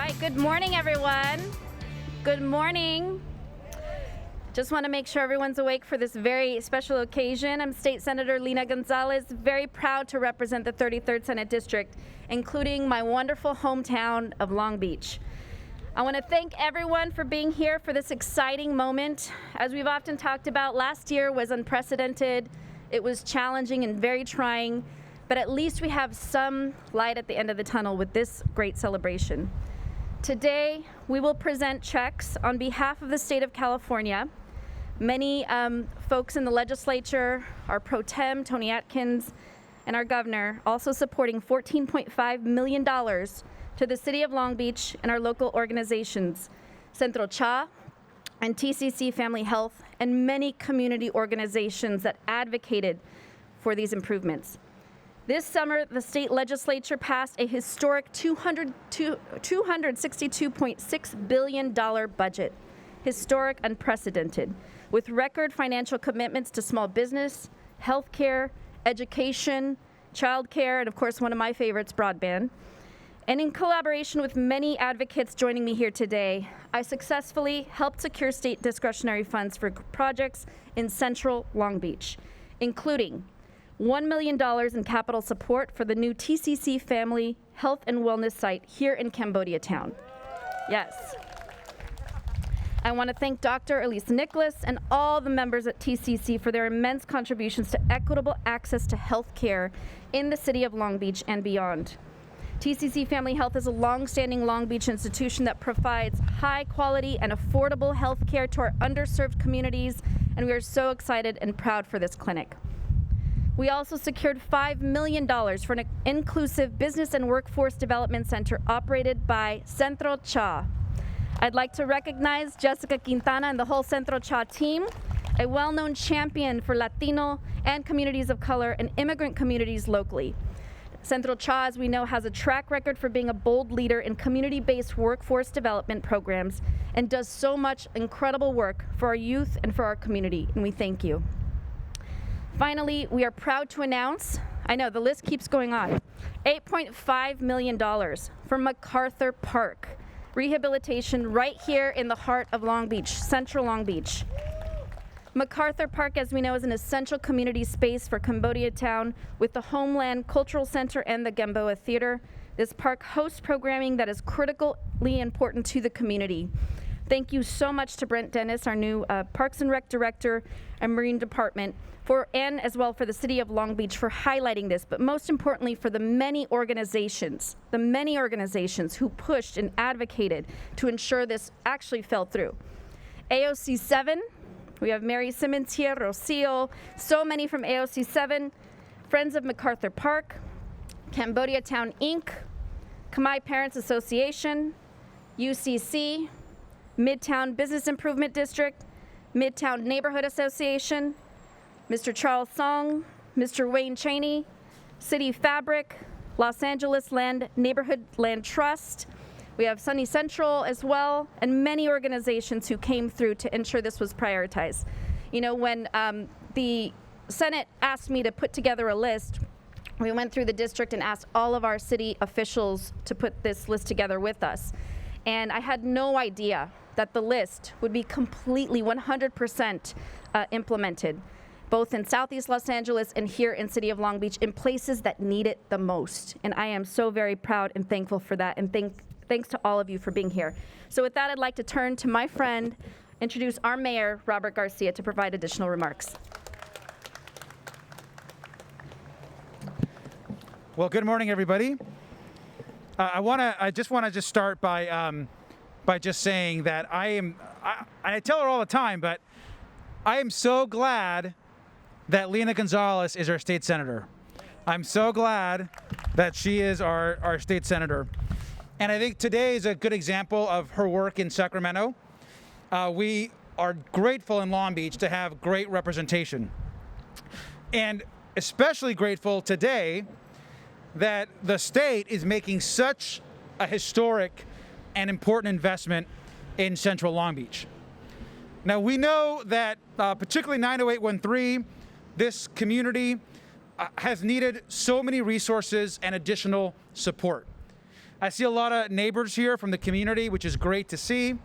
right, good morning, everyone. Good morning. Just want to make sure everyone's awake for this very special occasion. I'm State Senator Lena Gonzalez, very proud to represent the 33rd Senate District, including my wonderful hometown of Long Beach. I want to thank everyone for being here for this exciting moment. As we've often talked about, last year was unprecedented. It was challenging and very trying, but at least we have some light at the end of the tunnel with this great celebration. Today, we will present checks on behalf of the state of California. Many folks in the legislature, our pro tem, Tony Atkins, and our governor, also supporting $14.5 million to the city of Long Beach and our local organizations, Centro Cha and TCC Family Health, and many community organizations that advocated for these improvements. This summer, the state legislature passed a historic $262.6 billion budget, historic, unprecedented, with record financial commitments to small business, healthcare, education, childcare, and of course, one of my favorites, broadband. And in collaboration with many advocates joining me here today, I successfully helped secure state discretionary funds for projects in central Long Beach, including $1 million in capital support for the new TCC Family Health and Wellness site here in Cambodia Town. Yes. I want to thank Dr. Elise Nicholas and all the members at TCC for their immense contributions to equitable access to health care in the city of Long Beach and beyond. TCC Family Health is a long-standing Long Beach institution that provides high-quality and affordable health care to our underserved communities, and we are so excited and proud for this clinic. We also secured $5 million for an inclusive business and workforce development center operated by Centro Cha. I'd like to recognize Jessica Quintana and the whole Centro Cha team, a well-known champion for Latino and communities of color and immigrant communities locally. Centro Cha, as we know, has a track record for being a bold leader in community-based workforce development programs and does so much incredible work for our youth and for our community, and we thank you. Finally, we are proud to announce, I know the list keeps going on, $8.5 million for MacArthur Park rehabilitation right here in the heart of Long Beach, central Long Beach. MacArthur Park, as we know, is an essential community space for Cambodia Town with the Homeland Cultural Center and the Gamboa Theater. This park hosts programming that is critically important to the community. Thank you so much to Brent Dennis, our new Parks and Rec Director and Marine Department, and as well for the City of Long Beach for highlighting this, but most importantly for the many organizations who pushed and advocated to ensure this actually fell through. AOC 7, we have Mary Simmons here, Rocio, so many from AOC 7, Friends of MacArthur Park, Cambodia Town Inc., Khmer Parents Association, UCC, Midtown Business Improvement District, Midtown Neighborhood Association, Mr. Charles Song, Mr. Wayne Cheney, City Fabric, Los Angeles Neighborhood Land Trust. We have Sunny Central as well, and many organizations who came through to ensure this was prioritized. You know, when the Senate asked me to put together a list, we went through the district and asked all of our city officials to put this list together with us. And I had no idea that the list would be completely 100% implemented, both in Southeast Los Angeles and here in City of Long Beach in places that need it the most. And I am so very proud and thankful for that, and thanks to all of you for being here. So with that, I'd like to turn to my friend, introduce our mayor, Robert Garcia, to provide additional remarks. Well, good morning, everybody. I just want to start by just saying that I tell her all the time, but I am so glad that Lena Gonzalez is our state senator. I'm so glad that she is our state senator. And I think today is a good example of her work in Sacramento. We are grateful in Long Beach to have great representation. And especially grateful today that the state is making such a historic and important investment in central Long Beach. Now, we know that particularly 90813, this community has needed so many resources and additional support. I see a lot of neighbors here from the community, which is great to see.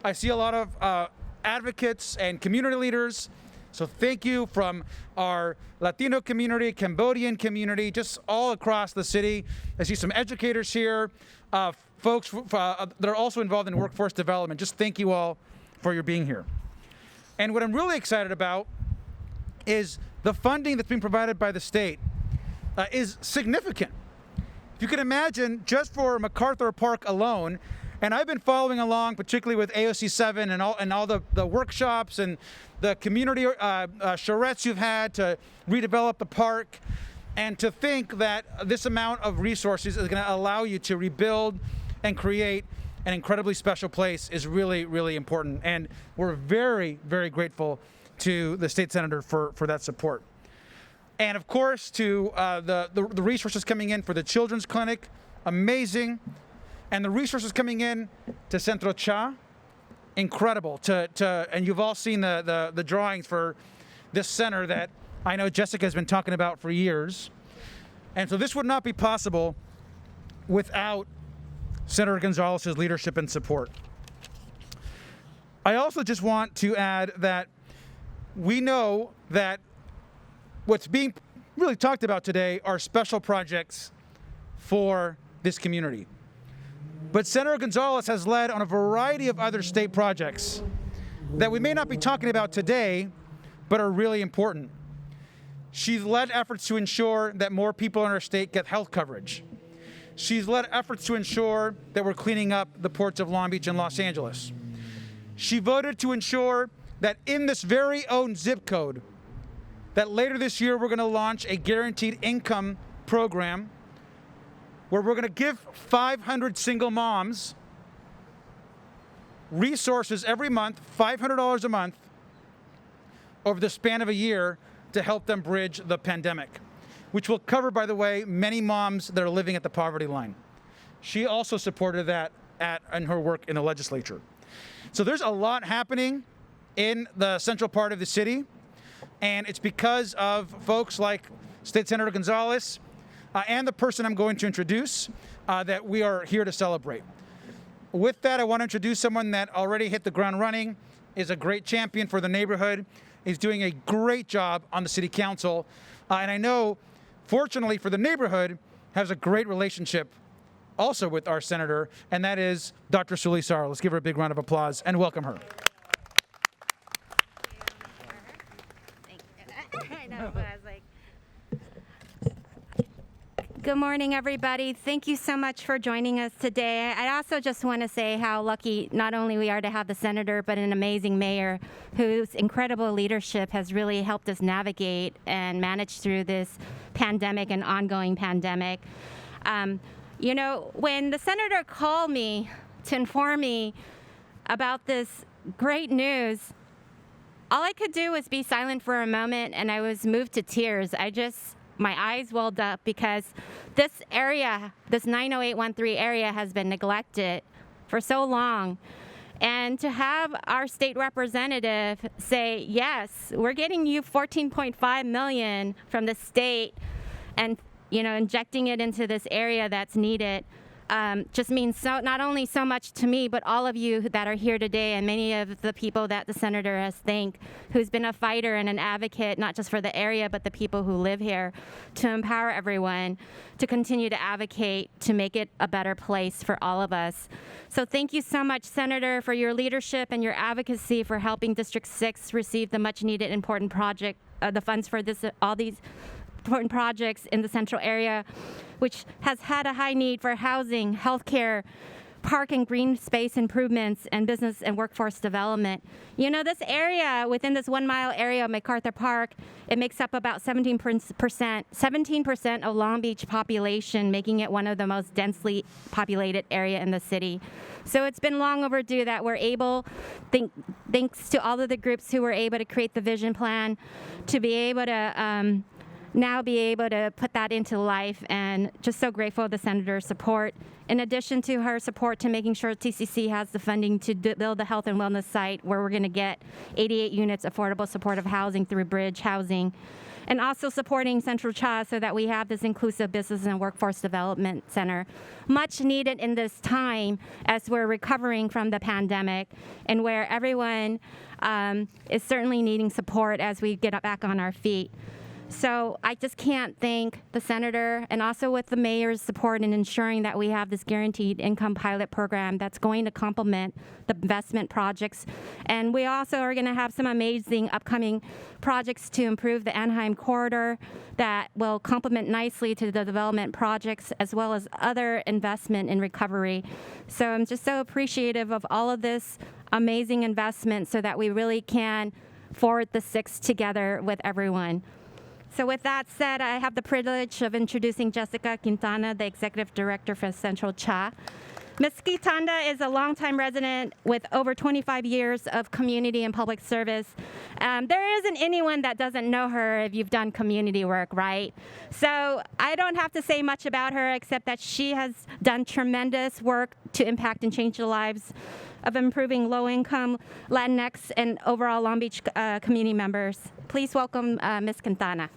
I see a lot of advocates and community leaders. So thank you from our Latino community, Cambodian community, just all across the city. I see some educators here, folks that are also involved in workforce development. Just thank you all for your being here. And what I'm really excited about is the funding that's being provided by the state is significant. If you can imagine, just for MacArthur Park alone, and I've been following along, particularly with AOC 7 and all the workshops and the community charrettes you've had to redevelop the park, and to think that this amount of resources is going to allow you to rebuild and create an incredibly special place is really, really important. And we're very, very grateful to the state senator for that support. And of course, to the resources coming in for the children's clinic, amazing. And the resources coming in to Centro Cha, incredible. And you've all seen the drawings for this center that I know Jessica has been talking about for years. And so this would not be possible without Senator Gonzalez's leadership and support. I also just want to add that we know that what's being really talked about today are special projects for this community. But Senator Gonzalez has led on a variety of other state projects that we may not be talking about today, but are really important. She's led efforts to ensure that more people in our state get health coverage. She's led efforts to ensure that we're cleaning up the ports of Long Beach and Los Angeles. She voted to ensure that in this very own zip code, that later this year we're going to launch a guaranteed income program where we're going to give 500 single moms resources every month, $500 a month, over the span of a year to help them bridge the pandemic, which will cover, by the way, many moms that are living at the poverty line. She also supported that in her work in the legislature. So there's a lot happening in the central part of the city, and it's because of folks like State Senator Gonzalez, and the person I'm going to introduce that we are here to celebrate. With that, I want to introduce someone that already hit the ground running, is a great champion for the neighborhood, is doing a great job on the city council, and I know, fortunately for the neighborhood, has a great relationship also with our senator, and that is Dr. Sully Sar. Let's give her a big round of applause and welcome her. Thank you. I know, but I was like, good morning, everybody. Thank you so much for joining us today. I also just want to say how lucky not only we are to have the senator, but an amazing mayor whose incredible leadership has really helped us navigate and manage through this pandemic and ongoing pandemic. You know, when the senator called me to inform me about this great news, all I could do was be silent for a moment, and I was moved to tears. My eyes welled up because this area, this 90813 area, has been neglected for so long. And to have our state representative say, yes, we're getting you $14.5 million from the state and, you know, injecting it into this area that's needed, just means so not only so much to me, but all of you that are here today, and many of the people that the senator has thanked, who's been a fighter and an advocate, not just for the area, but the people who live here, to empower everyone, to continue to advocate, to make it a better place for all of us. So thank you so much, Senator, for your leadership and your advocacy for helping District 6 receive the much needed important project, the funds for all these important projects in the central area, which has had a high need for housing, healthcare, park and green space improvements, and business and workforce development. You know, this area, within this 1 mile area of MacArthur Park, it makes up about 17% of Long Beach population, making it one of the most densely populated area in the city. So it's been long overdue that we're able, thanks to all of the groups who were able to create the vision plan, to be able to now be able to put that into life, and just so grateful of the senator's support. In addition to her support to making sure TCC has the funding to build the health and wellness site where we're going to get 88 units affordable supportive housing through Bridge Housing. and also supporting Centro Cha so that we have this inclusive business and workforce development center. Much needed in this time as we're recovering from the pandemic and where everyone is certainly needing support as we get back on our feet. So I just can't thank the senator and also with the mayor's support in ensuring that we have this guaranteed income pilot program that's going to complement the investment projects. And we also are going to have some amazing upcoming projects to improve the Anaheim corridor that will complement nicely to the development projects as well as other investment in recovery. So I'm just so appreciative of all of this amazing investment so that we really can forward the six together with everyone. So with that said, I have the privilege of introducing Jessica Quintana, the Executive Director for Centro Cha. Ms. Quintana is a longtime resident with over 25 years of community and public service. There isn't anyone that doesn't know her if you've done community work, right? So I don't have to say much about her except that she has done tremendous work to impact and change the lives of improving low-income Latinx and overall Long Beach community members. Please welcome Ms. Quintana.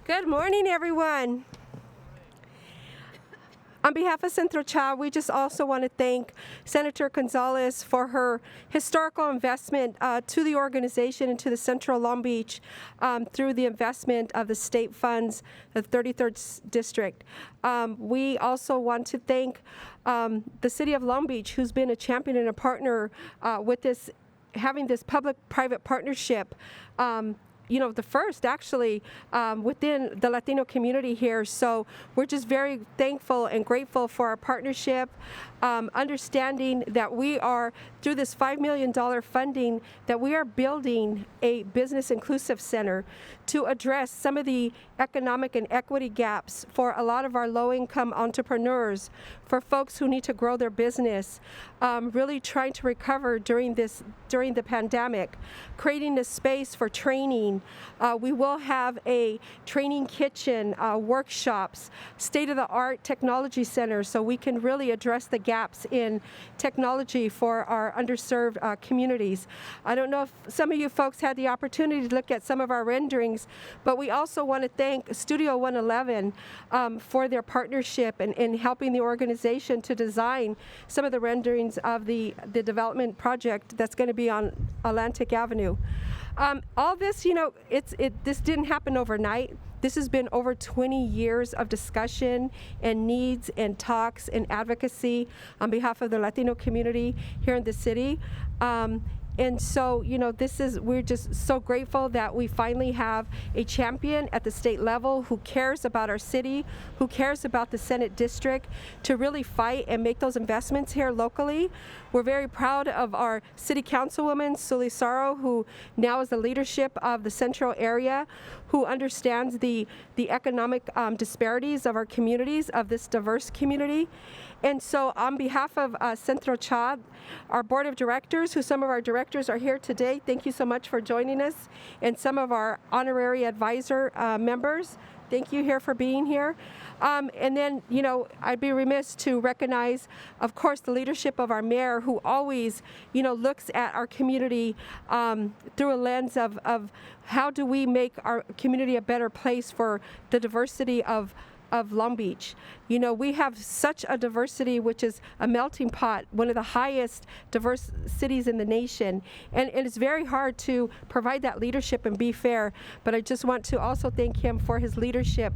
Good morning, everyone. On behalf of Centro Cha, we just also want to thank Senator Gonzalez for her historical investment to the organization and to the Central Long Beach through the investment of the state funds, the 33rd District. We also want to thank the City of Long Beach, who's been a champion and a partner with this, having this public-private partnership. The first actually within the Latino community here. So we're just very thankful and grateful for our partnership, understanding that we are, through this $5 million funding, that we are building a business inclusive center to address some of the economic and equity gaps for a lot of our low-income entrepreneurs, for folks who need to grow their business, really trying to recover during the pandemic, creating a space for training. We will have a training kitchen, workshops, state-of-the-art technology center, so we can really address the gaps in technology for our underserved communities. I don't know if some of you folks had the opportunity to look at some of our renderings, but we also want to thank Studio 111 for their partnership in helping the organization to design some of the renderings of the development project that's going to be on Atlantic Avenue. All this, this didn't happen overnight. This has been over 20 years of discussion and needs and talks and advocacy on behalf of the Latino community here in the city. And so, we're just so grateful that we finally have a champion at the state level who cares about our city, who cares about the Senate district, to really fight and make those investments here locally. We're very proud of our city councilwoman, Sully Saro, who now is the leadership of the central area, who understands the economic disparities of our communities, of this diverse community. And so on behalf of Centro Cha, our board of directors, who some of our directors are here today, thank you so much for joining us, and some of our honorary advisor members, thank you here for being here. And then, I'd be remiss to recognize, of course, the leadership of our mayor, who always, looks at our community through a lens of how do we make our community a better place for the diversity of Long Beach. We have such a diversity, which is a melting pot, one of the highest diverse cities in the nation. And it's very hard to provide that leadership and be fair. But I just want to also thank him for his leadership.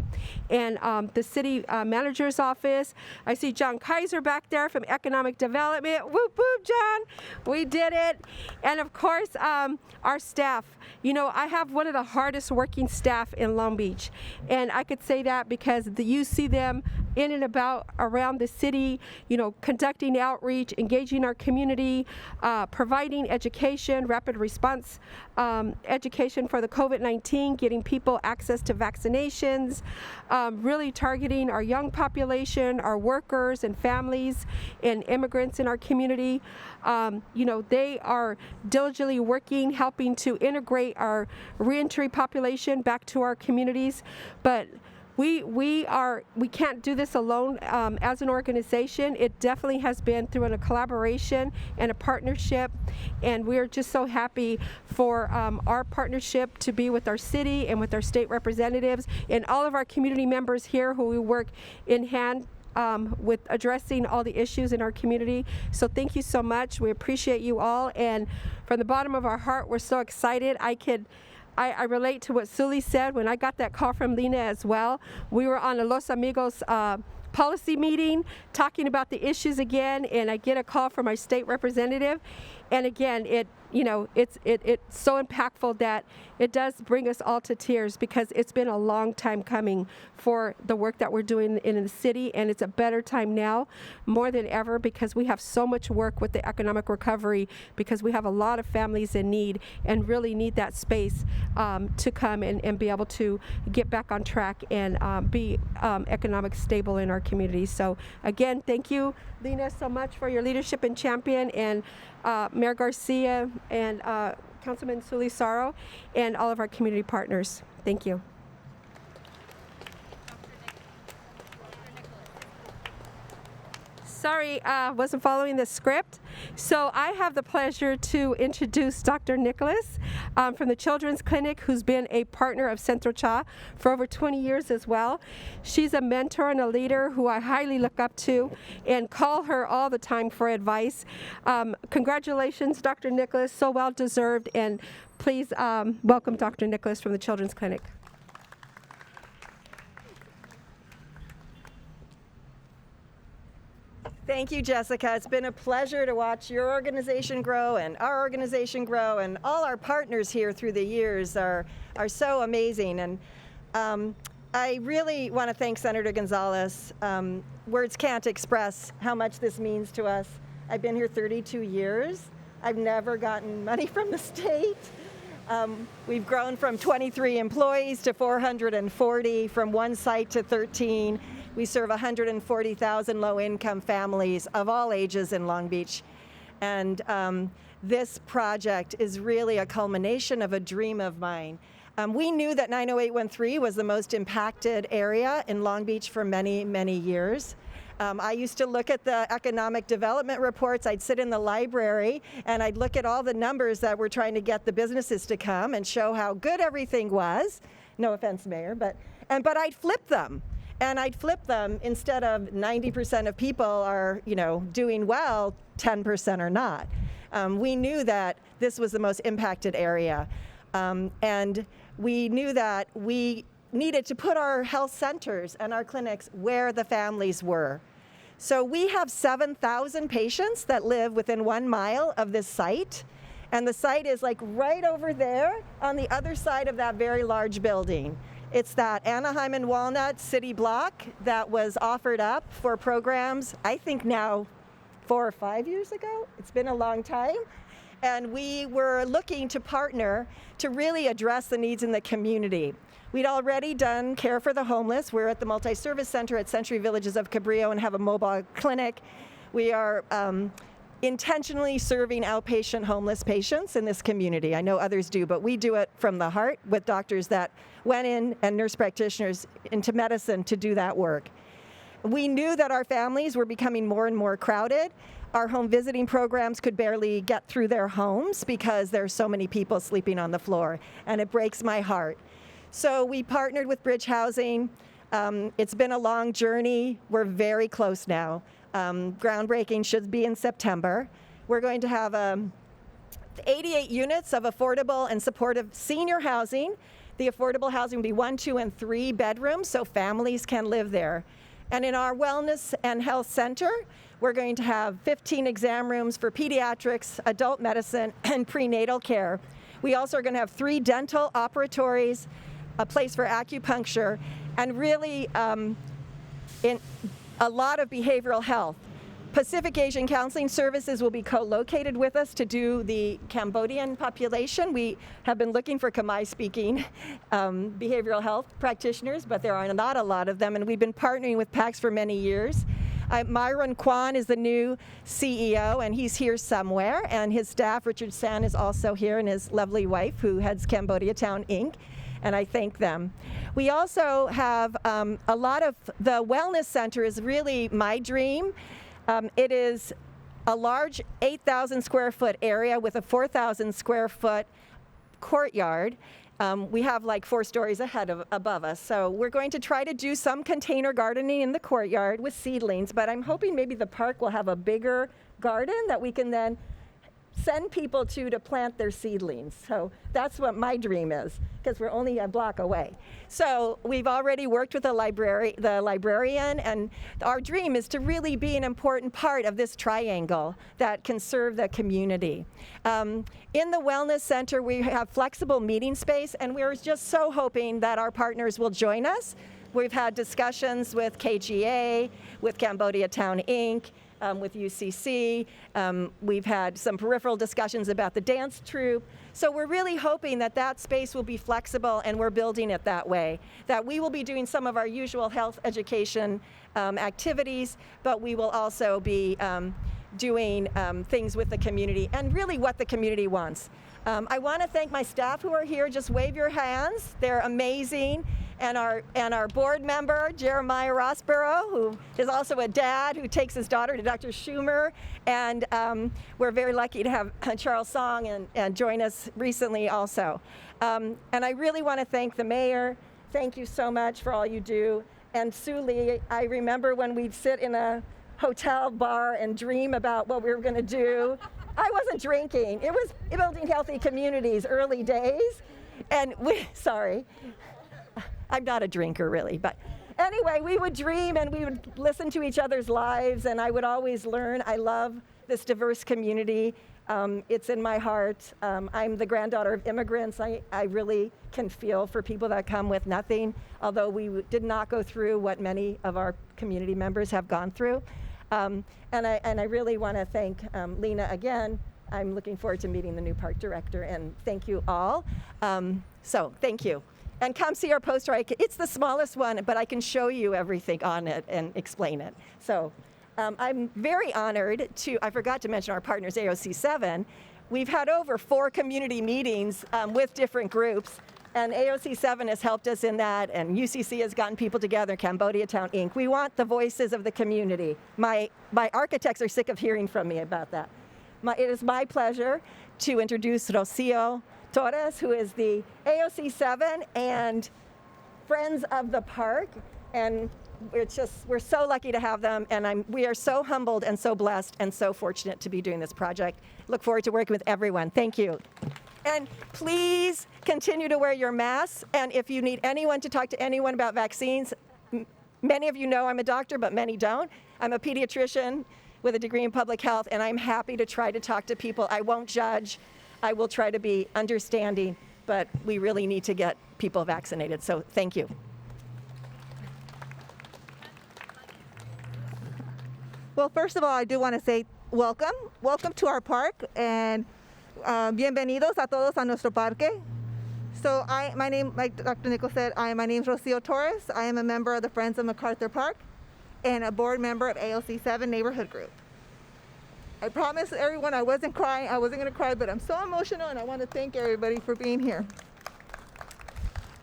And the city manager's office. I see John Kaiser back there from Economic Development. Whoop, whoop, John. We did it. And of course, our staff. I have one of the hardest working staff in Long Beach. And I could say that because you see them in and about around the city, conducting outreach, engaging our community, providing education, rapid response education for the COVID-19, getting people access to vaccinations, really targeting our young population, our workers and families and immigrants in our community. They are diligently working, helping to integrate our reentry population back to our communities. But we can't do this alone as an organization. It definitely has been through a collaboration and a partnership, and we're just so happy for our partnership to be with our city and with our state representatives and all of our community members here who we work in hand with addressing all the issues in our community. So thank you so much. We appreciate you all, and from the bottom of our heart, we're so excited. I relate to what Sully said when I got that call from Lena as well. We were on a Los Amigos policy meeting talking about the issues again, and I get a call from our state representative, and again, it's so impactful that it does bring us all to tears, because it's been a long time coming for the work that we're doing in the city, and it's a better time now more than ever, because we have so much work with the economic recovery, because we have a lot of families in need and really need that space to come and be able to get back on track and be economic stable in our community. So again, thank you, Lena, so much for your leadership and champion, and Mayor Garcia and Councilman Sulisaro and all of our community partners. Thank you. Sorry, wasn't following the script. So I have the pleasure to introduce Dr. Nicholas from the Children's Clinic, who's been a partner of Centro Cha for over 20 years as well. She's a mentor and a leader who I highly look up to and call her all the time for advice. Congratulations, Dr. Nicholas, so well deserved, and please welcome Dr. Nicholas from the Children's Clinic. Thank you, Jessica. It's been a pleasure to watch your organization grow and our organization grow, and all our partners here through the years are so amazing. And I really want to thank Senator Gonzalez. Words can't express how much this means to us. I've been here 32 years. I've never gotten money from the state. We've grown from 23 employees to 440, from one site to 13. We serve 140,000 low-income families of all ages in Long Beach. And this project is really a culmination of a dream of mine. We knew that 90813 was the most impacted area in Long Beach for many, many years. I used to look at the economic development reports. I'd sit in the library and I'd look at all the numbers that were trying to get the businesses to come and show how good everything was. No offense, Mayor, but I'd flip them. And I'd flip them, instead of 90% of people are, doing well, 10% are not. We knew that this was the most impacted area. And we knew that we needed to put our health centers and our clinics where the families were. So we have 7,000 patients that live within 1 mile of this site. And the site is like right over there on the other side of that very large building. It's that Anaheim and Walnut city block that was offered up for programs, I think now 4 or 5 years ago. It's been a long time. And we were looking to partner to really address the needs in the community. We'd already done care for the homeless. We're at the multi-service center at Century Villages of Cabrillo and have a mobile clinic. We are intentionally serving outpatient homeless patients in this community. I know others do, but we do it from the heart with doctors that went in and nurse practitioners into medicine to do that work. We knew that our families were becoming more and more crowded. Our home visiting programs could barely get through their homes because there's so many people sleeping on the floor, and it breaks my heart. So we partnered with Bridge Housing. It's been a long journey. We're very close now. Groundbreaking should be in September. We're going to have 88 units of affordable and supportive senior housing. The affordable housing will be 1, 2, and 3 bedrooms, so families can live there. And in our wellness and health center, we're going to have 15 exam rooms for pediatrics, adult medicine, and prenatal care. We also are going to have 3 dental operatories, a place for acupuncture, and really in a lot of behavioral health. Pacific Asian Counseling Services will be co-located with us to do the Cambodian population. We have been looking for Khmer-speaking behavioral health practitioners, but there are not a lot of them, and we've been partnering with PACS for many years. Myron Kwan is the new CEO, and he's here somewhere, and his staff, Richard San, is also here, and his lovely wife, who heads Cambodia Town, Inc. and I thank them. We also have a lot of the wellness center is really my dream. It is a large 8,000 square foot area with a 4,000 square foot courtyard. We have like 4 stories above us. So we're going to try to do some container gardening in the courtyard with seedlings, but I'm hoping maybe the park will have a bigger garden that we can then send people to plant their seedlings. So that's what my dream is, because we're only a block away. So we've already worked with the librarian, and our dream is to really be an important part of this triangle that can serve the community. In the Wellness Center, we have flexible meeting space, and we're just so hoping that our partners will join us. We've had discussions with KGA, with Cambodia Town Inc., with UCC. We've had some peripheral discussions about the dance troupe. So we're really hoping that that space will be flexible, and we're building it that way, that we will be doing some of our usual health education activities, but we will also be doing things with the community and really what the community wants. I want to thank my staff who are here. Just wave your hands. They're amazing. And our board member, Jeremiah Rossborough, who is also a dad who takes his daughter to Dr. Schumer. And we're very lucky to have Charles Song and join us recently also. And I really want to thank the mayor. Thank you so much for all you do. And Sue Lee, I remember when we'd sit in a hotel bar and dream about what we were going to do. I wasn't drinking. It was building healthy communities, early days. And sorry. I'm not a drinker, really, but anyway, we would dream and we would listen to each other's lives, and I would always learn. I love this diverse community. It's in my heart. I'm the granddaughter of immigrants. I really can feel for people that come with nothing, although we did not go through what many of our community members have gone through. And I really want to thank Lena again. I'm looking forward to meeting the new park director, and thank you all. So thank you. And come see our poster. It's the smallest one, but I can show you everything on it and explain it. So I'm very honored I forgot to mention our partners, AOC 7. We've had over 4 community meetings with different groups, and AOC 7 has helped us in that, and UCC has gotten people together, Cambodia Town Inc. We want the voices of the community. My architects are sick of hearing from me about that. It is my pleasure to introduce Rocio Torres, who is the AOC 7 and Friends of the Park, and we're so lucky to have them, and we are so humbled and so blessed and so fortunate to be doing this project. Look forward to working with everyone. Thank you. And please continue to wear your masks, and if you need anyone to talk to anyone about vaccines, many of you know I'm a doctor, but many don't. I'm a pediatrician with a degree in public health, and I'm happy to try to talk to people. I won't judge. I will try to be understanding, but we really need to get people vaccinated. So thank you. Well, first of all, I do want to say welcome. Welcome to our park, and bienvenidos a todos a nuestro parque. So my name, like Dr. Nichols said, my name is Rocio Torres. I am a member of the Friends of MacArthur Park and a board member of AOC 7 Neighborhood Group. I promised everyone I wasn't crying. I wasn't going to cry, but I'm so emotional, and I want to thank everybody for being here.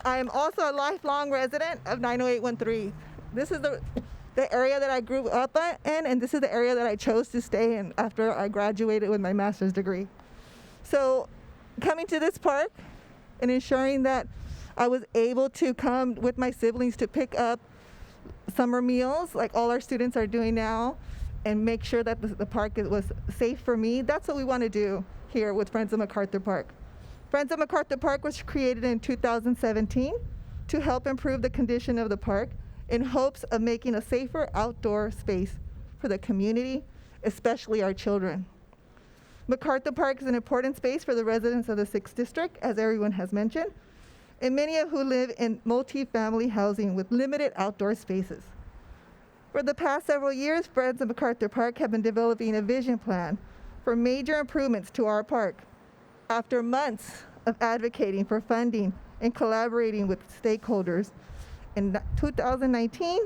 I am also a lifelong resident of 90813. This is the area that I grew up in, and this is the area that I chose to stay in after I graduated with my master's degree. So coming to this park and ensuring that I was able to come with my siblings to pick up summer meals like all our students are doing now, and make sure that the park was safe for me. That's what we want to do here with Friends of MacArthur Park. Friends of MacArthur Park was created in 2017 to help improve the condition of the park in hopes of making a safer outdoor space for the community, especially our children. MacArthur Park is an important space for the residents of the 6th District, as everyone has mentioned, and many of who live in multi-family housing with limited outdoor spaces. For the past several years, Friends of MacArthur Park have been developing a vision plan for major improvements to our park. After months of advocating for funding and collaborating with stakeholders, in 2019,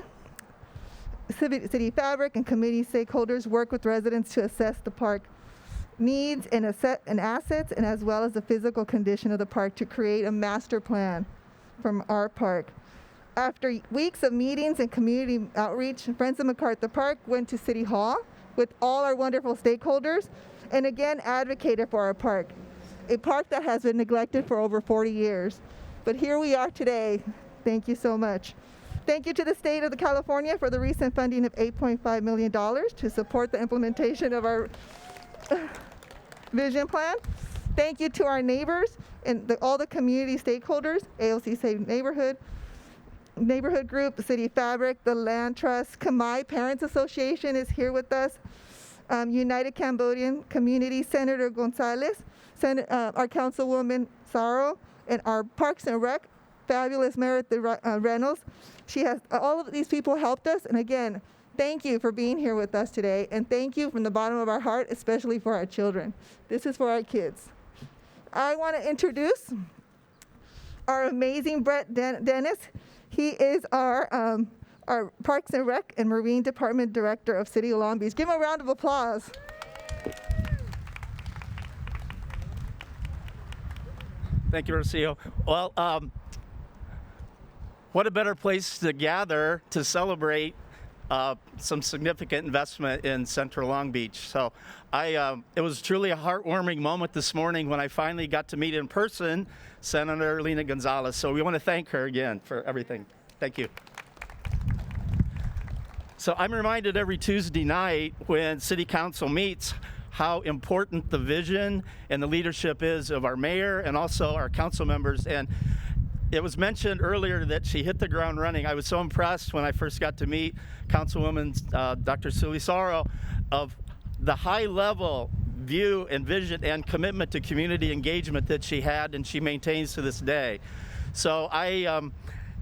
City Fabric and community stakeholders worked with residents to assess the park needs and assets, and as well as the physical condition of the park to create a master plan from our park. After weeks of meetings and community outreach, Friends of MacArthur Park went to City Hall with all our wonderful stakeholders and again advocated for our park, a park that has been neglected for over 40 years. But here we are today. Thank you so much. Thank you to the state of California for the recent funding of $8.5 million to support the implementation of our vision plan. Thank you to our neighbors and all the community stakeholders, AOC Save Neighborhood Group, City Fabric, the Land Trust, Khmer Parents Association is here with us, United Cambodian Community, Senator Gonzalez, our Councilwoman Saro, and our Parks and Rec, fabulous Meredith Reynolds. All of these people helped us, and again, thank you for being here with us today, and thank you from the bottom of our heart, especially for our children. This is for our kids. I want to introduce our amazing Brett Dennis. He is our Parks and Rec and Marine Department Director of City of Long Beach. Give him a round of applause. Thank you, Rocio. Well, what a better place to gather to celebrate some significant investment in Central Long Beach. So it was truly a heartwarming moment this morning when I finally got to meet in person Senator Lena Gonzalez. So we want to thank her again for everything. Thank you. So I'm reminded every Tuesday night when City Council meets how important the vision and the leadership is of our mayor and also our council members. And it was mentioned earlier that she hit the ground running. I was so impressed when I first got to meet Councilwoman Dr. Solisaro of the high level view and vision and commitment to community engagement that she had and she maintains to this day. So I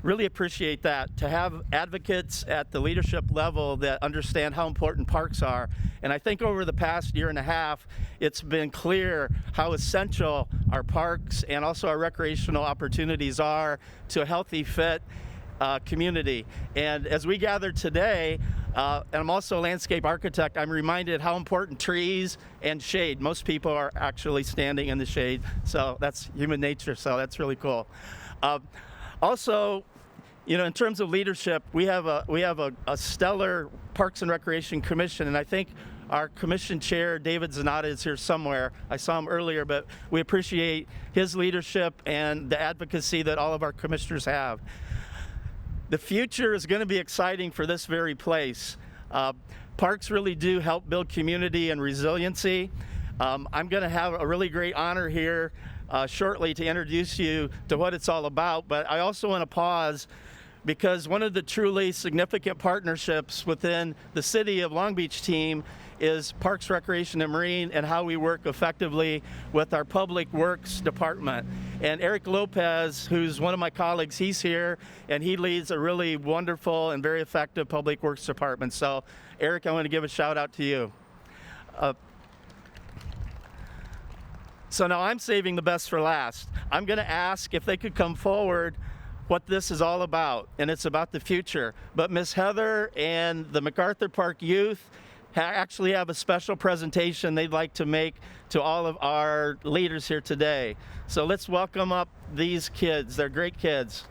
really appreciate that, to have advocates at the leadership level that understand how important parks are. And I think over the past year and a half, it's been clear how essential our parks and also our recreational opportunities are to a healthy, fit community. And as we gather today, and I'm also a landscape architect, I'm reminded how important trees and shade. Most people are actually standing in the shade, so that's human nature, so that's really cool. Also, you know, in terms of leadership, we have a stellar Parks and Recreation Commission, and I think our commission chair, David Zanata, is here somewhere. I saw him earlier, but we appreciate his leadership and the advocacy that all of our commissioners have. The future is going to be exciting for this very place. Parks really do help build community and resiliency. I'm going to have a really great honor here shortly to introduce you to what it's all about, but I also want to pause because one of the truly significant partnerships within the City of Long Beach team is Parks, Recreation, and Marine, and how we work effectively with our Public Works Department. And Eric Lopez, who's one of my colleagues, he's here, and he leads a really wonderful and very effective Public Works Department. So, Eric, I want to give a shout out to you. So now I'm saving the best for last. I'm going to ask if they could come forward what this is all about, and it's about the future. But Miss Heather and the MacArthur Park youth actually have a special presentation they'd like to make to all of our leaders here today. So let's welcome up these kids. They're great kids.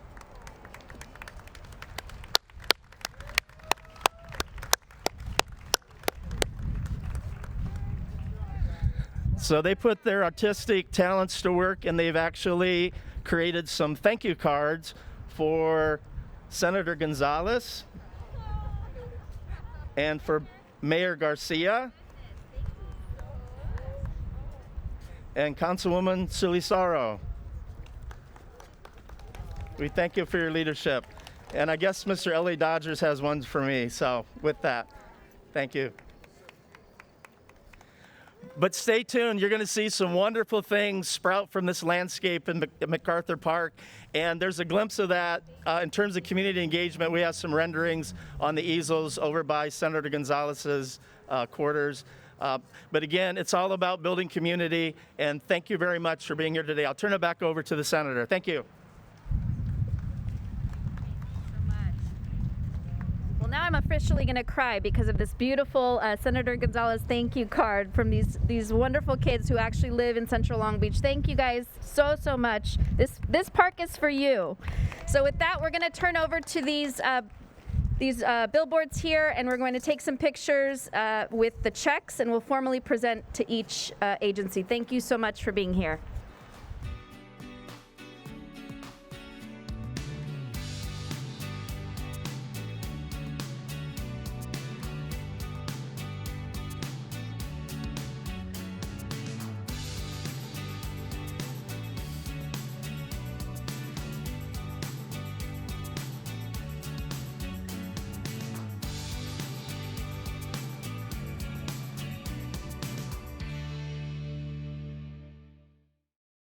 So they put their artistic talents to work, and they've actually created some thank you cards for Senator Gonzalez and for Mayor Garcia and Councilwoman Solisaro. We thank you for your leadership. And I guess Mr. L.A. Dodgers has one for me. So with that, thank you. But stay tuned. You're going to see some wonderful things sprout from this landscape in MacArthur Park. And there's a glimpse of that in terms of community engagement. We have some renderings on the easels over by Senator Gonzalez's quarters. But again, it's all about building community. And thank you very much for being here today. I'll turn it back over to the Senator. Thank you. Well, now I'm officially going to cry because of this beautiful Senator Gonzalez thank you card from these wonderful kids who actually live in Central Long Beach. Thank you guys so much. This park is for you. So with that, we're going to turn over to these billboards here, and we're going to take some pictures with the checks, and we'll formally present to each agency. Thank you so much for being here.